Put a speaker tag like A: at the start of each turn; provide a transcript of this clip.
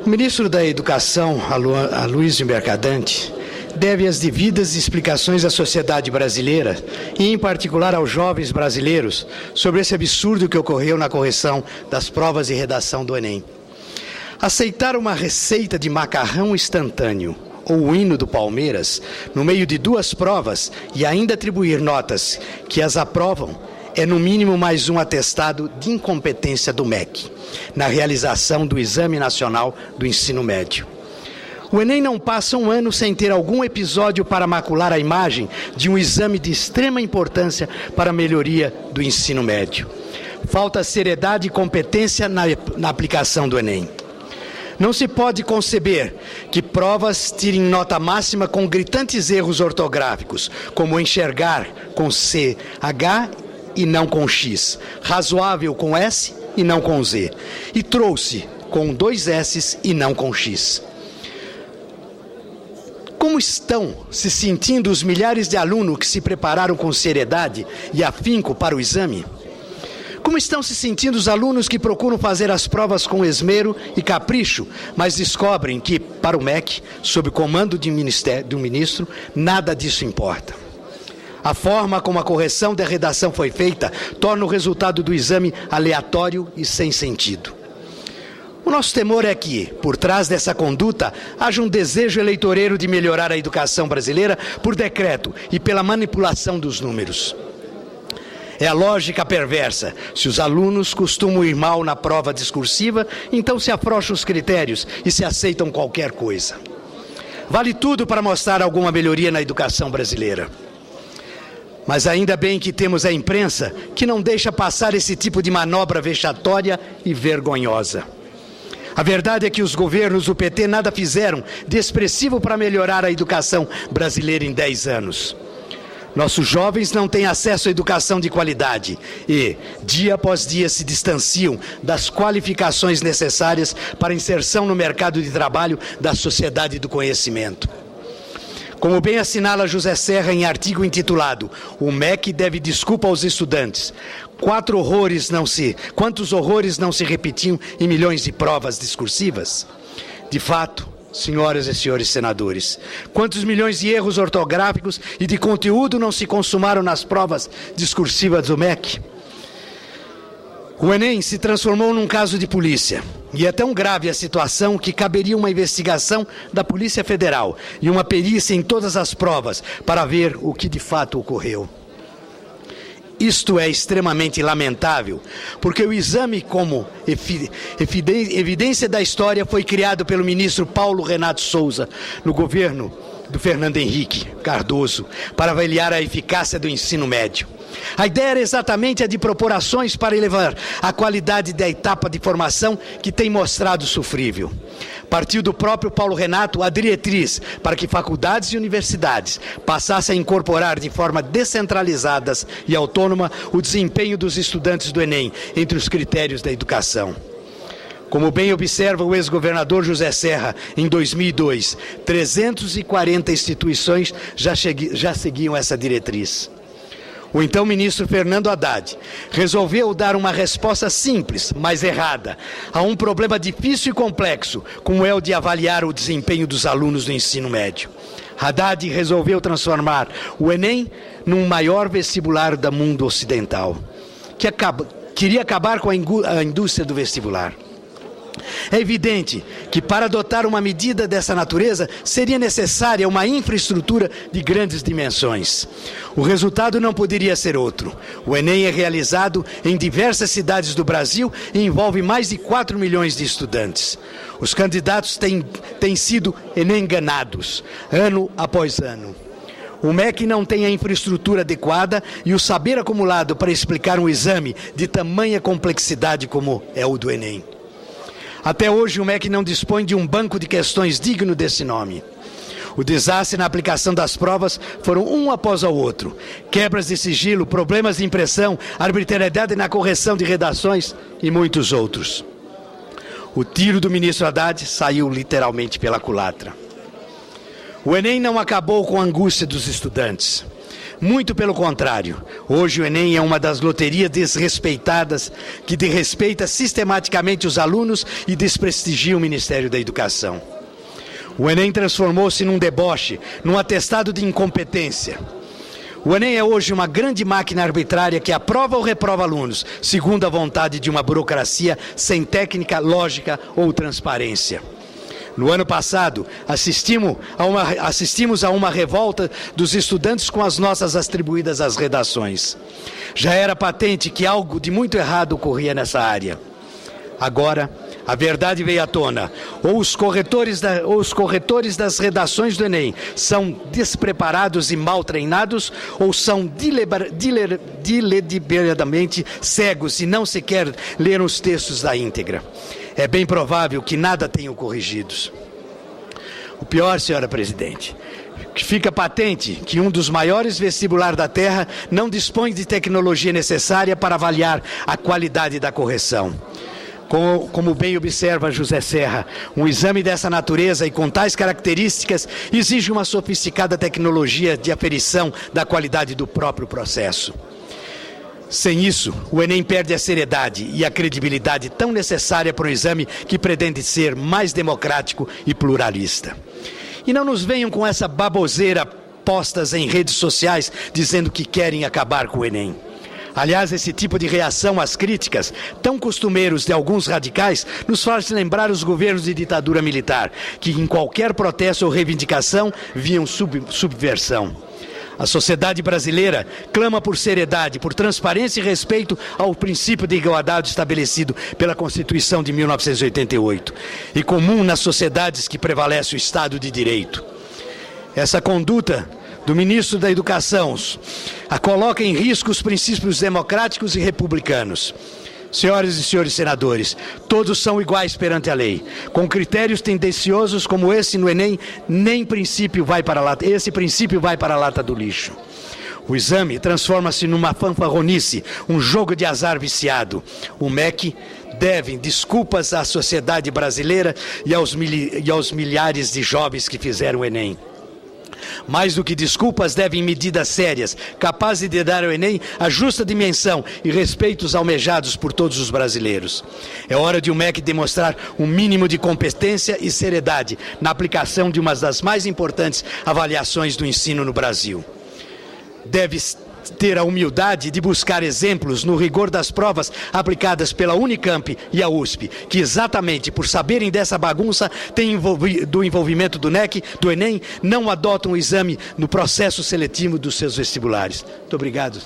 A: O ministro da Educação, Aloysio Mercadante, deve as devidas explicações à sociedade brasileira e, em particular, aos jovens brasileiros sobre esse absurdo que ocorreu na correção das provas de redação do Enem. Aceitar uma receita de macarrão instantâneo ou o hino do Palmeiras no meio de duas provas e ainda atribuir notas que as aprovam é, no mínimo, mais um atestado de incompetência do MEC na realização do Exame Nacional do Ensino Médio. O Enem não passa um ano sem ter algum episódio para macular a imagem de um exame de extrema importância para a melhoria do ensino médio. Falta seriedade e competência na aplicação do Enem. Não se pode conceber que provas tirem nota máxima com gritantes erros ortográficos, como enxergar com CH e não com X, razoável com S e não com Z, e trouxe com 2 S's e não com X. Como estão se sentindo os milhares de alunos que se prepararam com seriedade e afinco para o exame? Como estão se sentindo os alunos que procuram fazer as provas com esmero e capricho, mas descobrem que, para o MEC, sob comando de um ministro, nada disso importa? A forma como a correção da redação foi feita torna o resultado do exame aleatório e sem sentido. O nosso temor é que, por trás dessa conduta, haja um desejo eleitoreiro de melhorar a educação brasileira por decreto e pela manipulação dos números. É a lógica perversa. Se os alunos costumam ir mal na prova discursiva, então se afrouxam os critérios e se aceitam qualquer coisa. Vale tudo para mostrar alguma melhoria na educação brasileira. Mas ainda bem que temos a imprensa que não deixa passar esse tipo de manobra vexatória e vergonhosa. A verdade é que os governos do PT nada fizeram de expressivo para melhorar a educação brasileira em 10 anos. Nossos jovens não têm acesso à educação de qualidade e, dia após dia, se distanciam das qualificações necessárias para a inserção no mercado de trabalho da sociedade do conhecimento. Como bem assinala José Serra em artigo intitulado "O MEC deve desculpa aos estudantes. Quantos horrores não se repetiam em milhões de provas discursivas?" De fato, senhoras e senhores senadores, quantos milhões de erros ortográficos e de conteúdo não se consumaram nas provas discursivas do MEC? O Enem se transformou num caso de polícia, e é tão grave a situação que caberia uma investigação da Polícia Federal e uma perícia em todas as provas para ver o que de fato ocorreu. Isto é extremamente lamentável, porque o exame como evidência da história foi criado pelo ministro Paulo Renato Souza, no governo do Fernando Henrique Cardoso, para avaliar a eficácia do ensino médio. A ideia era exatamente a de propor ações para elevar a qualidade da etapa de formação que tem mostrado sofrível. Partiu do próprio Paulo Renato a diretriz para que faculdades e universidades passassem a incorporar de forma descentralizada e autônoma o desempenho dos estudantes do Enem entre os critérios da educação. Como bem observa o ex-governador José Serra, em 2002, 340 instituições já seguiam essa diretriz. O então ministro Fernando Haddad resolveu dar uma resposta simples, mas errada, a um problema difícil e complexo, como é o de avaliar o desempenho dos alunos do ensino médio. Haddad resolveu transformar o Enem num maior vestibular do mundo ocidental, queria acabar com a indústria do vestibular. É evidente que para adotar uma medida dessa natureza seria necessária uma infraestrutura de grandes dimensões. O resultado não poderia ser outro. O Enem é realizado em diversas cidades do Brasil e envolve mais de 4 milhões de estudantes. Os candidatos têm sido enganados, ano após ano. O MEC não tem a infraestrutura adequada e o saber acumulado para explicar um exame de tamanha complexidade como é o do Enem. Até hoje, o MEC não dispõe de um banco de questões digno desse nome. O desastre na aplicação das provas foram um após o outro. Quebras de sigilo, problemas de impressão, arbitrariedade na correção de redações e muitos outros. O tiro do ministro Haddad saiu literalmente pela culatra. O Enem não acabou com a angústia dos estudantes, Muito pelo contrário. Hoje o Enem é uma das loterias desrespeitadas que desrespeita sistematicamente os alunos e desprestigia o Ministério da Educação. O Enem transformou-se num deboche, num atestado de incompetência. O Enem é hoje uma grande máquina arbitrária que aprova ou reprova alunos, segundo a vontade de uma burocracia sem técnica, lógica ou transparência. No ano passado, assistimos a uma revolta dos estudantes com as notas atribuídas às redações. Já era patente que algo de muito errado ocorria nessa área. Agora, a verdade veio à tona. Ou os corretores das redações do Enem são despreparados e mal treinados, ou são deliberadamente cegos e não sequer leram os textos da íntegra. É bem provável que nada tenham corrigidos. O pior, senhora presidente, que fica patente que um dos maiores vestibulares da Terra não dispõe de tecnologia necessária para avaliar a qualidade da correção. Como bem observa José Serra, um exame dessa natureza e com tais características exige uma sofisticada tecnologia de aferição da qualidade do próprio processo. Sem isso, o Enem perde a seriedade e a credibilidade tão necessária para o exame que pretende ser mais democrático e pluralista. E não nos venham com essa baboseira postas em redes sociais dizendo que querem acabar com o Enem. Aliás, esse tipo de reação às críticas, tão costumeiros de alguns radicais, nos faz lembrar os governos de ditadura militar, que em qualquer protesto ou reivindicação viam subversão. A sociedade brasileira clama por seriedade, por transparência e respeito ao princípio de igualdade estabelecido pela Constituição de 1988 e comum nas sociedades que prevalece o Estado de Direito. Essa conduta do ministro da Educação a coloca em risco os princípios democráticos e republicanos. Senhoras e senhores senadores, todos são iguais perante a lei. Com critérios tendenciosos como esse no Enem, esse princípio vai para a lata do lixo. O exame transforma-se numa fanfarronice, um jogo de azar viciado. O MEC deve desculpas à sociedade brasileira e aos milhares de jovens que fizeram o Enem. Mais do que desculpas, devem medidas sérias, capazes de dar ao Enem a justa dimensão e respeitos almejados por todos os brasileiros. É hora de o MEC demonstrar um mínimo de competência e seriedade na aplicação de uma das mais importantes avaliações do ensino no Brasil. Deve ter a humildade de buscar exemplos no rigor das provas aplicadas pela Unicamp e a USP, que exatamente por saberem dessa bagunça do envolvimento do Enem, não adotam o exame no processo seletivo dos seus vestibulares. Muito obrigado.